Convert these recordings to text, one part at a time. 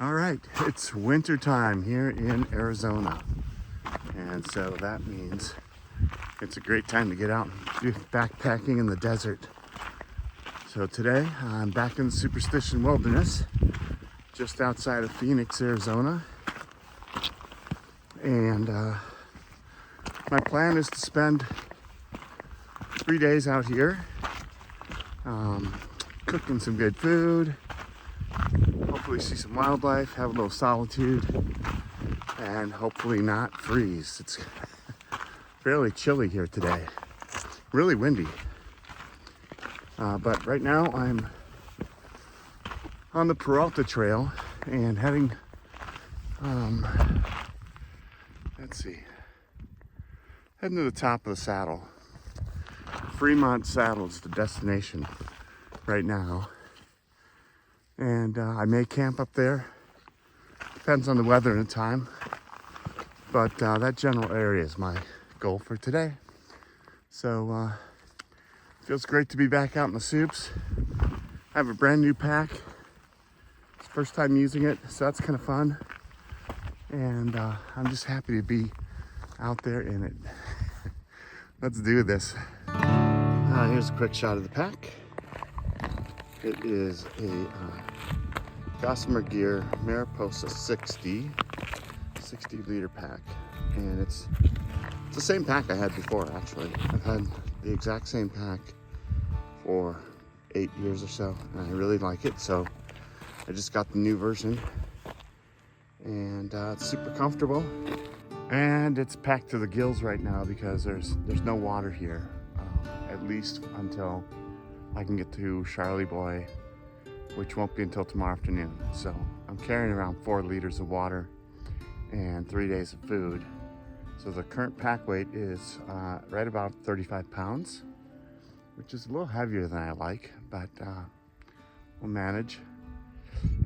All right, it's winter time here in Arizona. And so that means it's a great time to get out and do backpacking in the desert. So today I'm back in the Superstition wilderness, just outside of Phoenix, Arizona. And my plan is to spend 3 days out here, cooking some good food, hopefully see some wildlife, have a little solitude, and hopefully not freeze. It's fairly chilly here today, really windy. But right now I'm on the Peralta trail and heading, heading to the top of the saddle. Fremont Saddle is the destination right now. And I may camp up there. Depends on the weather and the time. But that general area is my goal for today. So feels great to be back out in the soups. I have a brand new pack. It's the first time using it, so that's kind of fun. And I'm just happy to be out there in it. Let's do this. Here's a quick shot of the pack. It is a Gossamer Gear Mariposa 60 liter pack, and it's the same pack I had before. Actually, I've had the exact same pack for 8 years or so, and I really like it. So I just got the new version, and it's super comfortable, and it's packed to the gills right now because there's no water here, at least until I can get to Charlebois, which won't be until tomorrow afternoon. So I'm carrying around 4 liters of water and 3 days of food. So the current pack weight is right about 35 pounds, which is a little heavier than I like, but we'll manage.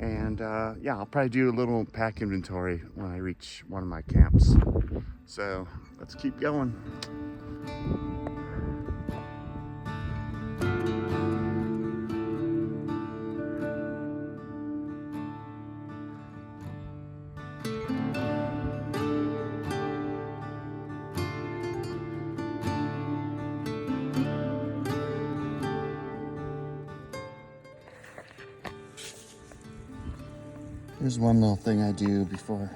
And yeah, I'll probably do a little pack inventory when I reach one of my camps. So let's keep going. Here's one little thing I do before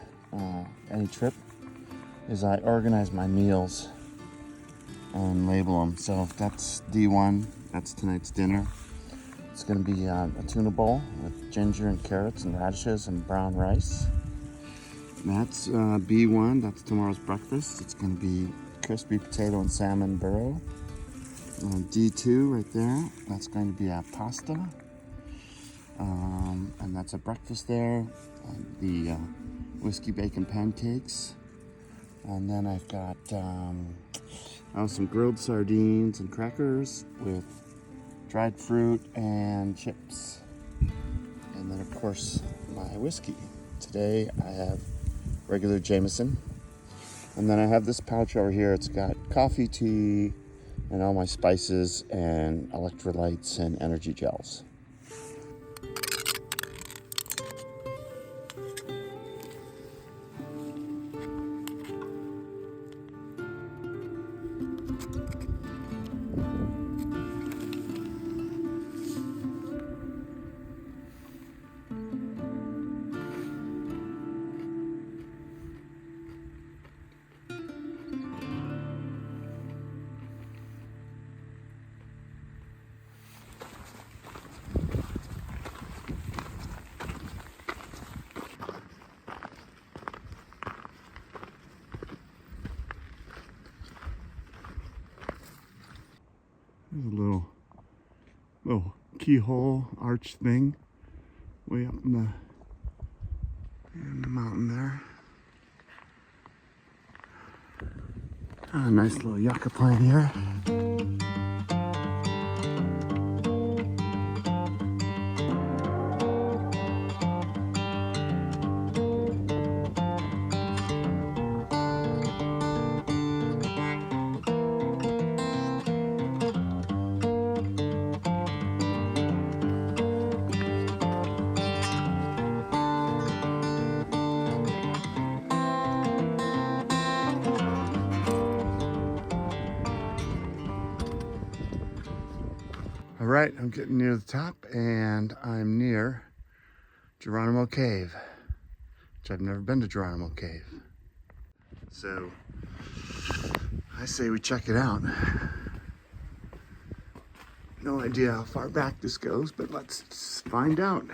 any trip is I organize my meals and label them. So that's D1, that's tonight's dinner. It's gonna be a tuna bowl with ginger and carrots and radishes and brown rice. That's B1, that's tomorrow's breakfast. It's gonna be crispy potato and salmon burro. D2 right there, that's going to be a pasta. And that's a breakfast there. The whiskey bacon pancakes. And then I've got some grilled sardines and crackers with dried fruit and chips. And then of course my whiskey. Today I have regular Jameson. And then I have this pouch over here. It's got coffee, tea, and all my spices and electrolytes and energy gels. There's a little keyhole arch thing way up in the mountain there. A nice little yucca plant here. All right, I'm getting near the top and I'm near Geronimo Cave, which I've never been to Geronimo Cave. So I say we check it out. No idea how far back this goes, but let's find out.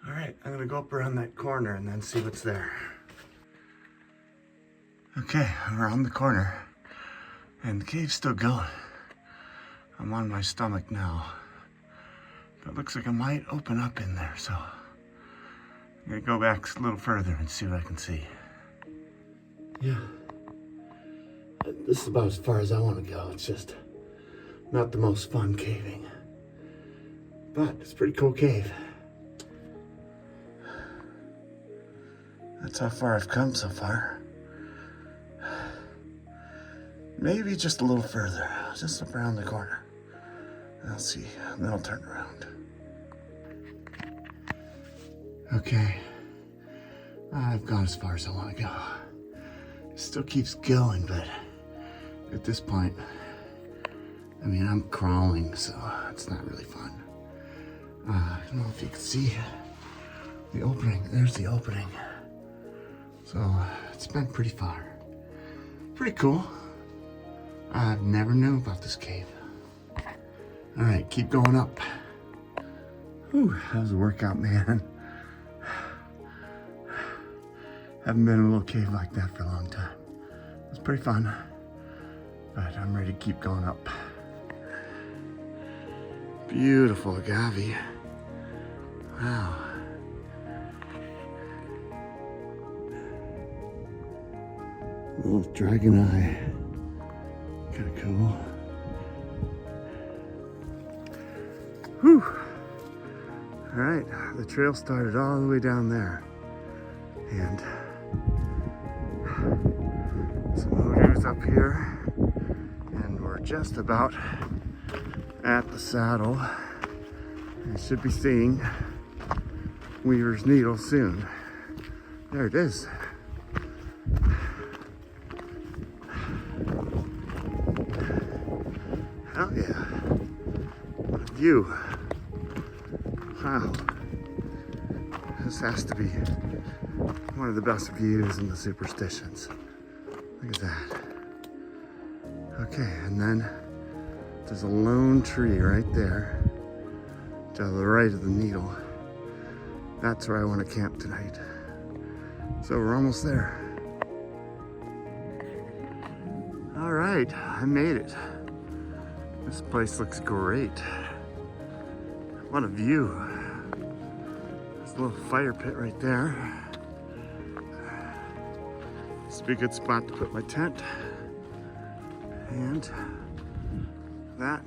All right, I'm gonna go up around that corner and then see what's there. Okay, I'm around the corner and the cave's still going. I'm on my stomach now, but it looks like it might open up in there, so I'm gonna go back a little further and see what I can see. Yeah, this is about as far as I want to go. It's just not the most fun caving, but it's a pretty cool cave. That's how far I've come so far. Maybe just a little further, just up around the corner. I'll see, and then I'll turn around. Okay, I've gone as far as I want to go. It still keeps going, but at this point, I mean, I'm crawling, so it's not really fun. I don't know if you can see the opening. There's the opening. So it's been pretty far. Pretty cool. I've never known about this cave. All right, keep going up. Whew, that was a workout, man. Haven't been in a little cave like that for a long time. It was pretty fun, but I'm ready to keep going up. Beautiful agave. Wow. Little dragon eye. Kind of cool. Whew. All right, the trail started all the way down there. And some odors up here. And we're just about at the saddle. I should be seeing Weaver's Needle soon. There it is. Hell yeah. What a view. Wow. This has to be one of the best views in the Superstitions. Look at that. Okay, and then there's a lone tree right there to the right of the needle. That's where I want to camp tonight. So we're almost there. All right, I made it. This place looks great. What a view. There's a little fire pit right there. This would be a good spot to put my tent. And that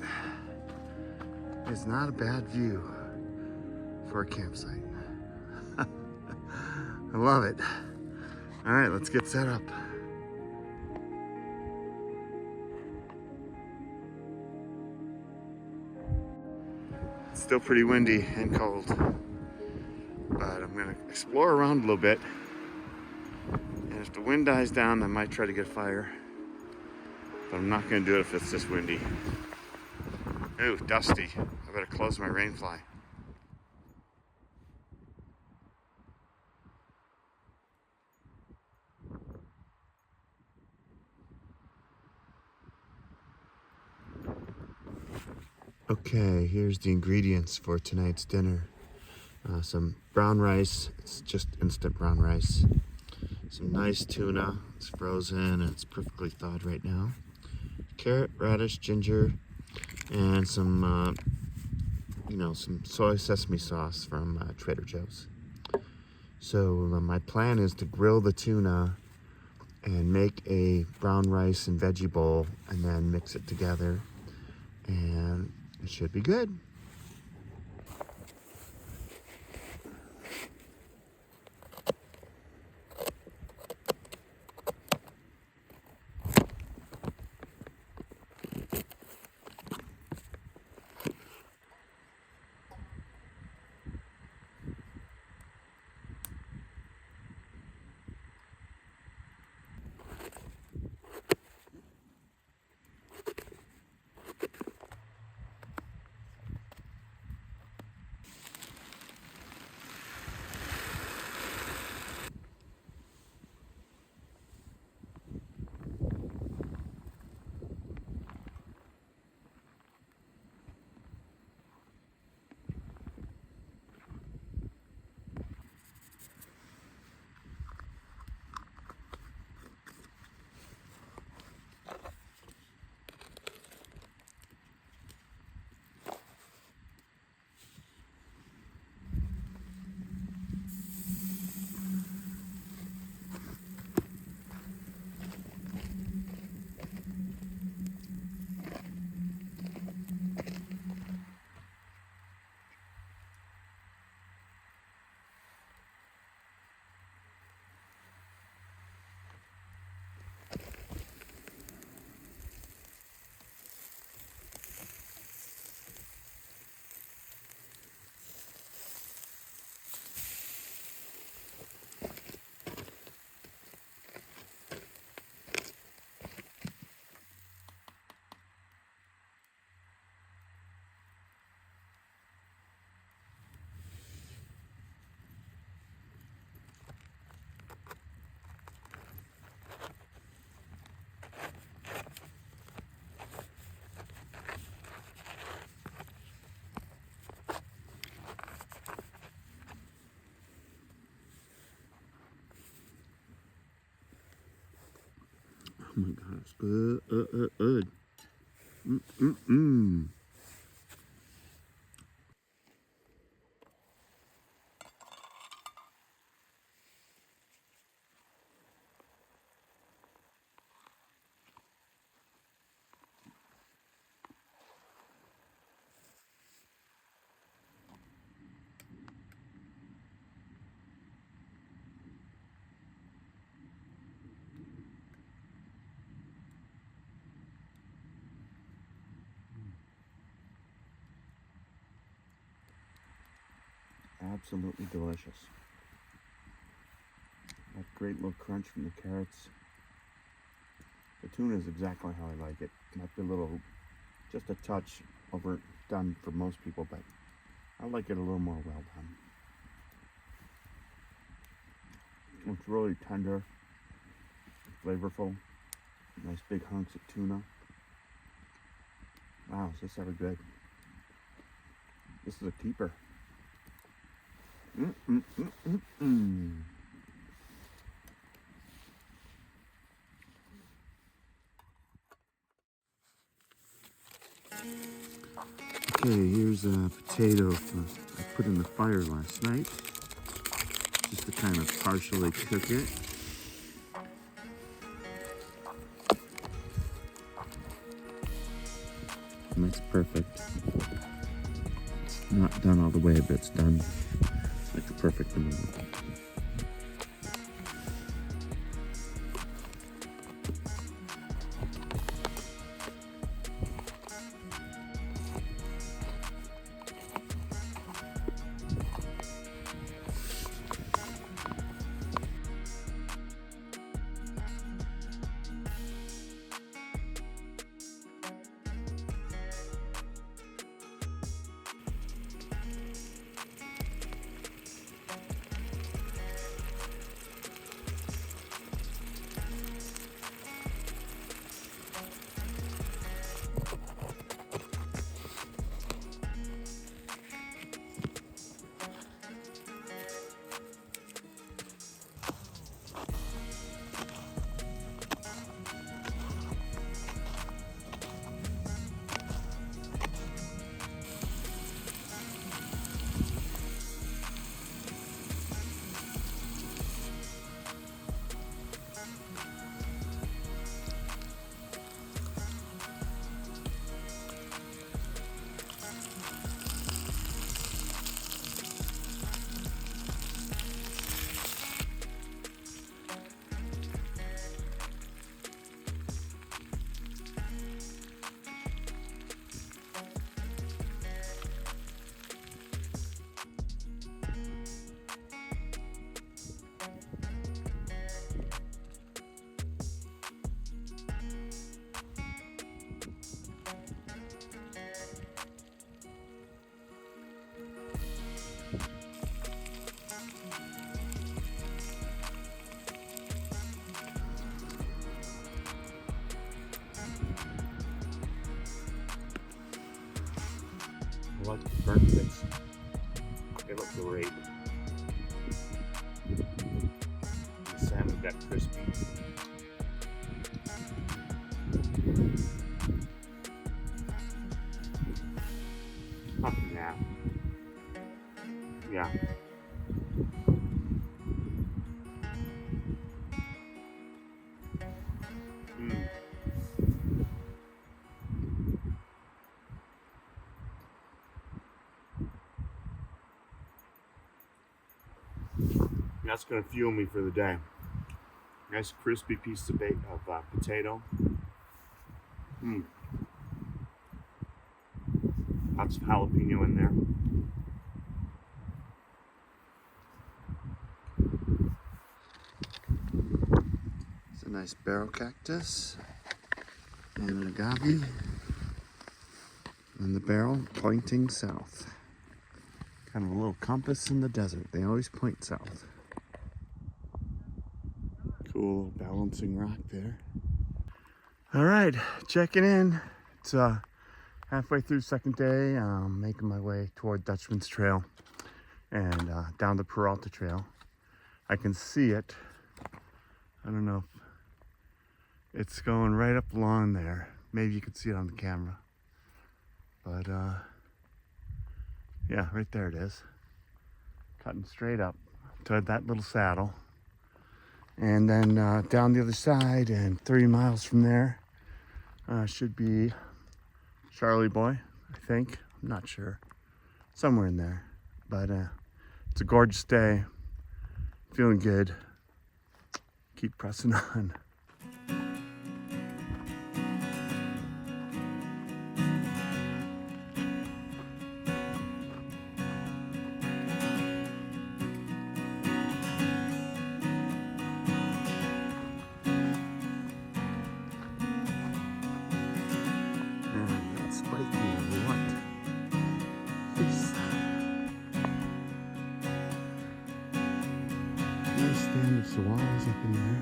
is not a bad view for a campsite. I love it. All right, let's get set up. It's still pretty windy and cold, but I'm gonna explore around a little bit. And if the wind dies down, I might try to get a fire, but I'm not gonna do it if it's this windy. Ooh, dusty. I better close my rainfly. Okay, here's the ingredients for tonight's dinner. Some brown rice, it's just instant brown rice. Some nice tuna, it's frozen and it's perfectly thawed right now. Carrot, radish, ginger, and some, some soy sesame sauce from Trader Joe's. So my plan is to grill the tuna and make a brown rice and veggie bowl and then mix it together. And it should be good. Oh my God, it's good. Mm-mm-mm. Absolutely delicious. That great little crunch from the carrots. The tuna is exactly how I like it. Might be a little, just a touch overdone for most people, but I like it a little more well done. It's really tender, flavorful, nice big hunks of tuna. Wow, is this ever good? This is a keeper. Mm-mm-mm-mm-mm. Okay, here's a potato I put in the fire last night, just to kind of partially cook it. And it's perfect. It's not done all the way, but it's done like the perfect amount. I like the burnt bits. They look great. The salmon got crispy. Oh, yeah. Yeah. That's going to fuel me for the day. Nice crispy piece of potato. Lots of jalapeno in there. It's a nice barrel cactus and an agave. And the barrel pointing south. Kind of a little compass in the desert. They always point south. Cool balancing rock there. All right, checking in. It's halfway through second day. I'm making my way toward Dutchman's Trail and down the Peralta Trail. I can see it. I don't know It's going right up along there. Maybe you can see it on the camera. But yeah, right there it is. Cutting straight up to that little saddle. And then down the other side and 3 miles from there should be Charlebois, I think. I'm not sure. Somewhere in there. But it's a gorgeous day. Feeling good. Keep pressing on. Nice stand of saguaros up in there.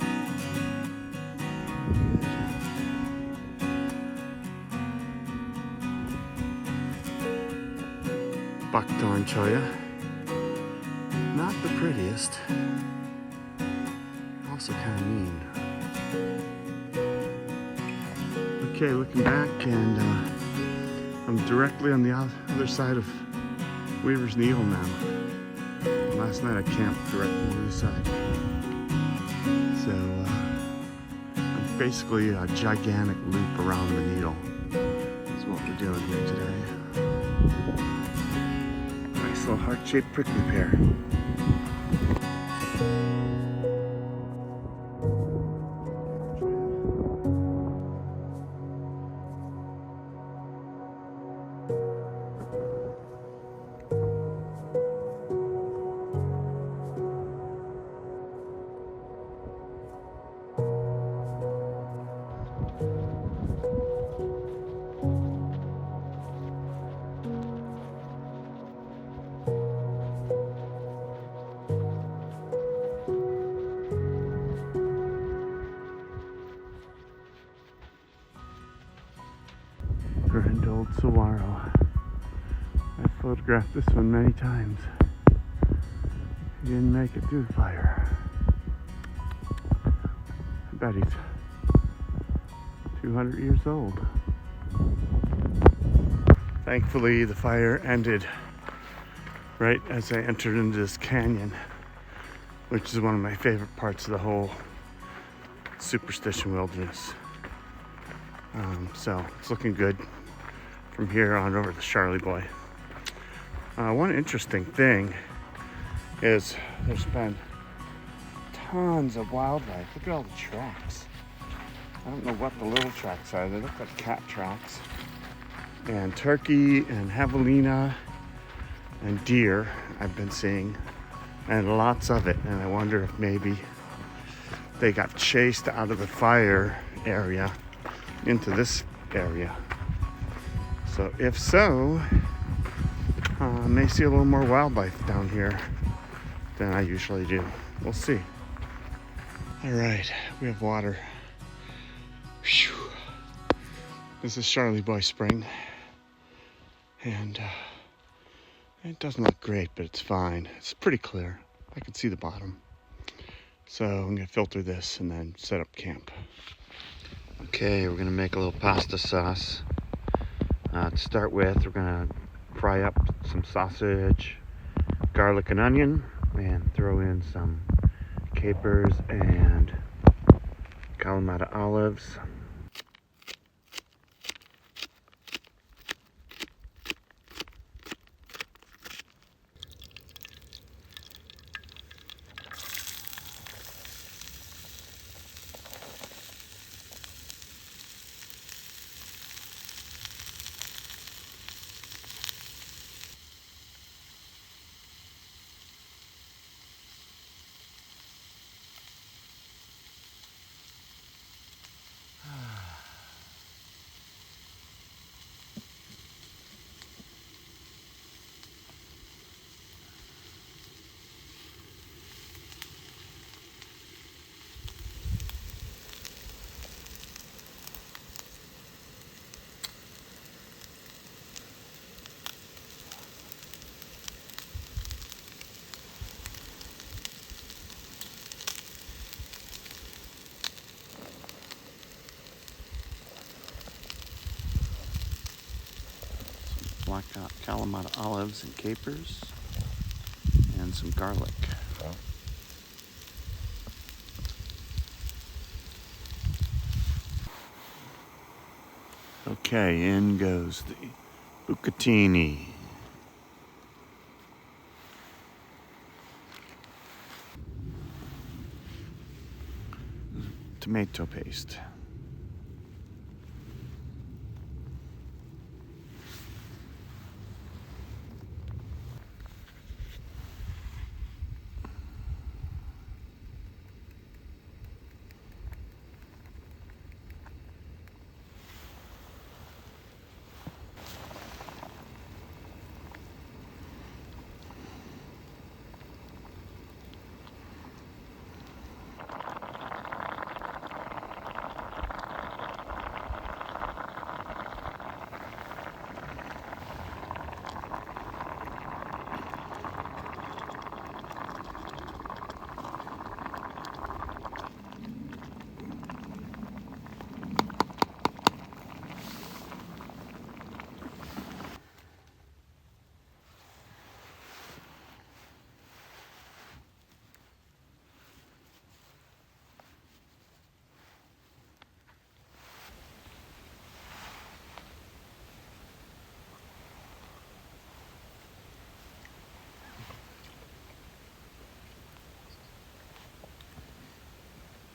Buckthorn cholla. Not the prettiest. Also kind of mean. Okay, looking back, and I'm directly on the other side of Weaver's Needle now. Last night I camped directly on the other side. So I'm basically a gigantic loop around the needle. That's what we're doing here today. Nice little heart-shaped prickly pear. Grand old saguaro. I photographed this one many times. He didn't make it through the fire. I bet he's 200 years old. Thankfully, the fire ended right as I entered into this canyon, which is one of my favorite parts of the whole Superstition wilderness. So it's looking good from here on over to Charlebois. One interesting thing is there's been tons of wildlife. Look at all the tracks. I don't know what the little tracks are. They look like cat tracks. And turkey and javelina and deer I've been seeing, and lots of it. And I wonder if maybe they got chased out of the fire area into this area. So if so, I may see a little more wildlife down here than I usually do. We'll see. All right, we have water. Whew. This is Charlebois Spring, and it doesn't look great, but it's fine. It's pretty clear. I can see the bottom. So I'm gonna filter this and then set up camp. Okay, we're gonna make a little pasta sauce. To start with, we're gonna fry up some sausage, garlic and onion, and throw in some capers and Kalamata olives. black Kalamata olives and capers and some garlic. Okay, in goes the bucatini. Tomato paste.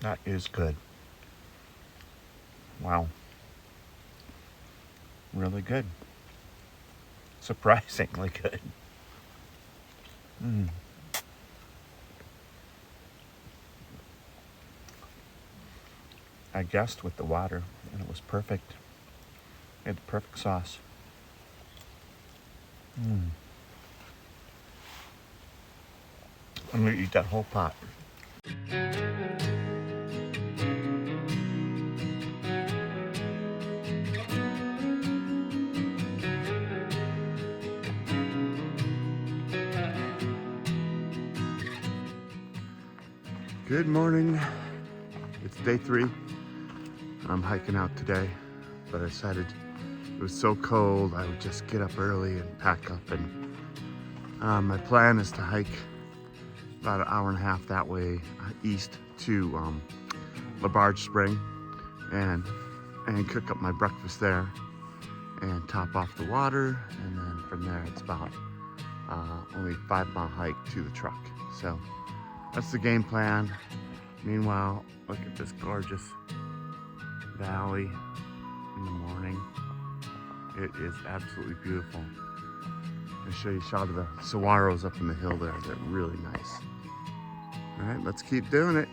That is good. Wow. Really good. Surprisingly good. I guessed with the water, and it was perfect. It had the perfect sauce. I'm gonna eat that whole pot. Good morning. It's day 3. I'm hiking out today, but I decided it was so cold I would just get up early and pack up. And my plan is to hike about an hour and a half that way east to Labarge Spring and cook up my breakfast there and top off the water, and then from there it's about only a 5-mile hike to the truck. So that's the game plan. Meanwhile, look at this gorgeous valley in the morning. It is absolutely beautiful. I'll show you a shot of the saguaros up in the hill there. They're really nice. All right, let's keep doing it.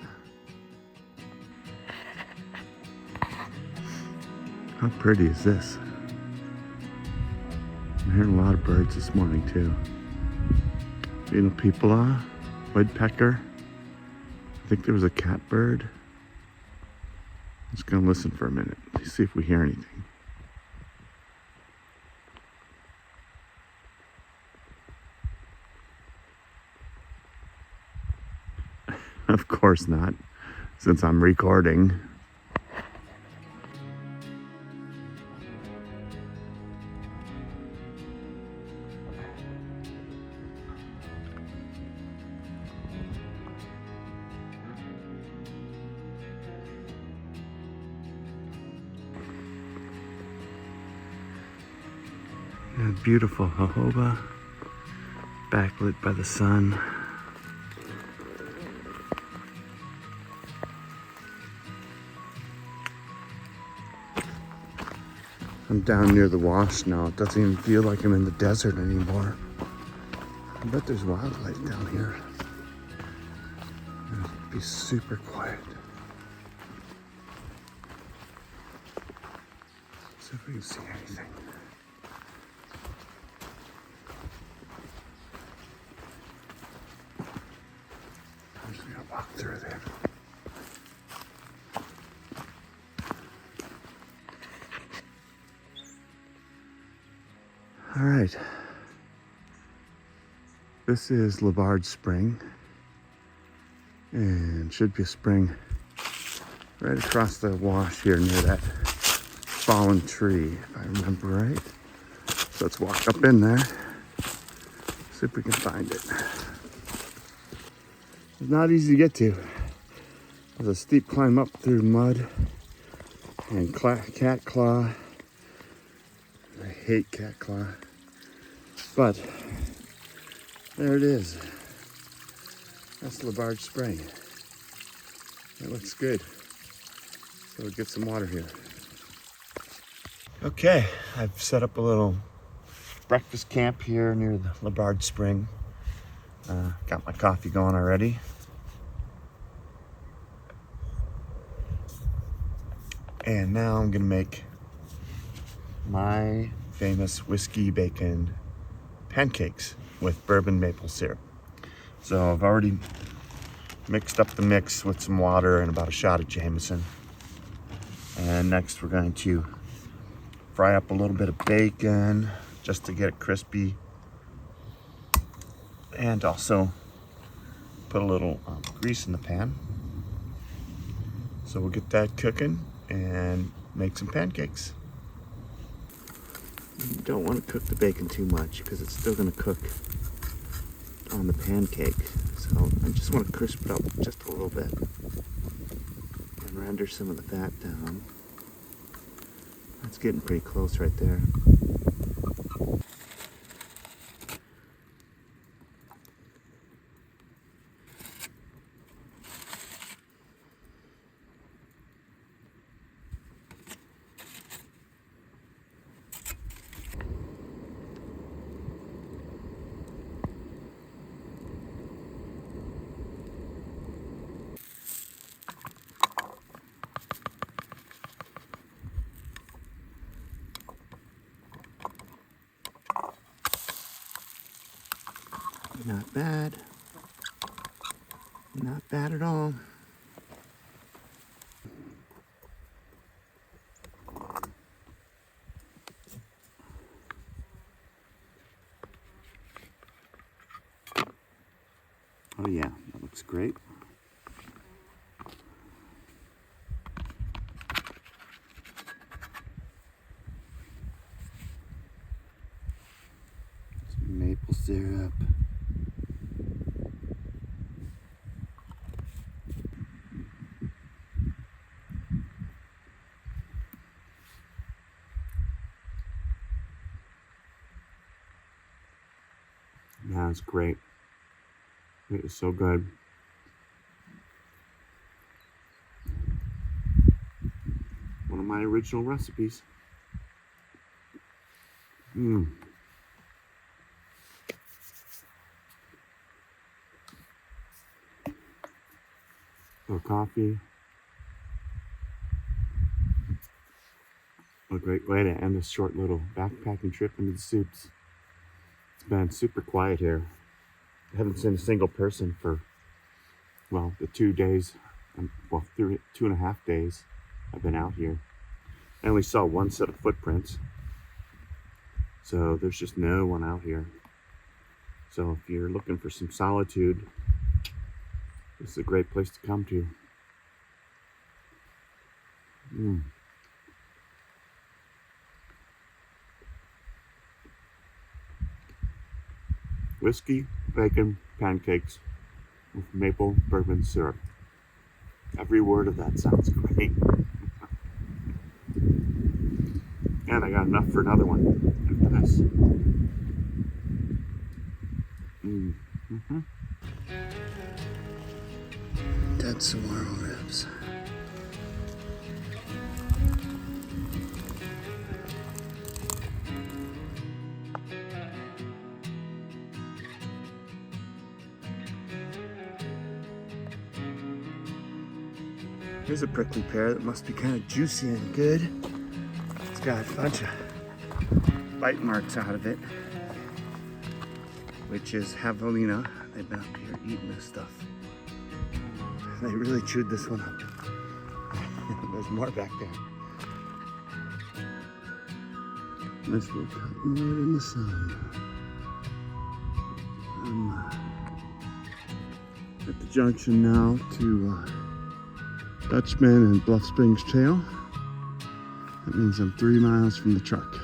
How pretty is this? I'm hearing a lot of birds this morning too. Pipala, woodpecker. I think there was a catbird. I'm just gonna listen for a minute. Let's see if we hear anything. Of course not, since I'm recording. And beautiful jojoba, backlit by the sun. I'm down near the wash now. It doesn't even feel like I'm in the desert anymore. I bet there's wildlife down here. It'd be super quiet. See if we can see anything. I'm just gonna walk through there. All right, this is Labarge Spring, and should be a spring right across the wash here near that fallen tree, if I remember right. So let's walk up in there, see if we can find it. It's not easy to get to. There's a steep climb up through mud and cat claw. I hate cat claw. But there it is. That's Labarge Spring. It looks good. So we'll get some water here. Okay, I've set up a little breakfast camp here near the Labarge Spring. Got my coffee going already. And now I'm gonna make my famous whiskey bacon pancakes with bourbon maple syrup. So I've already mixed up the mix with some water and about a shot of Jameson. And next we're going to fry up a little bit of bacon just to get it crispy. And also put a little grease in the pan. So we'll get that cooking and make some pancakes. You don't want to cook the bacon too much because it's still going to cook on the pancake. So I just want to crisp it up just a little bit and render some of the fat down. That's getting pretty close right there. Not bad. Not bad at all. Oh yeah, that looks great. Some maple syrup. Yeah, it's great. It is so good. One of my original recipes. Little coffee. A great way to end a short little backpacking trip into the Soups. It's been super quiet here. I haven't seen a single person for, well, the 2 days, well, 2.5 days I've been out here. I only saw one set of footprints. So there's just no one out here. So if you're looking for some solitude, this is a great place to come to. Whiskey, bacon, pancakes with maple bourbon syrup. Every word of that sounds great. And I got enough for another one after this. Dead saguaro ribs. Here's a prickly pear that must be kind of juicy and good. It's got a bunch of bite marks out of it, which is javelina. They've been up here eating this stuff. They really chewed this one up. There's more back there. Nice little cottonwood in the sun. I'm at the junction now to Dutchman and Bluff Springs Trail. That means I'm 3 miles from the truck.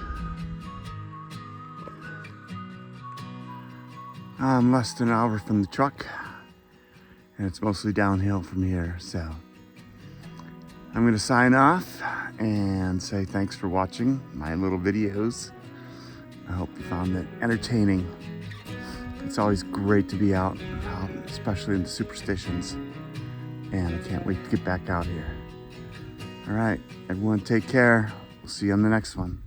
I'm less than an hour from the truck, and it's mostly downhill from here, so I'm gonna sign off and say thanks for watching my little videos. I hope you found it entertaining. It's always great to be out, especially in the Superstitions, and I can't wait to get back out here. All right, everyone take care. We'll see you on the next one.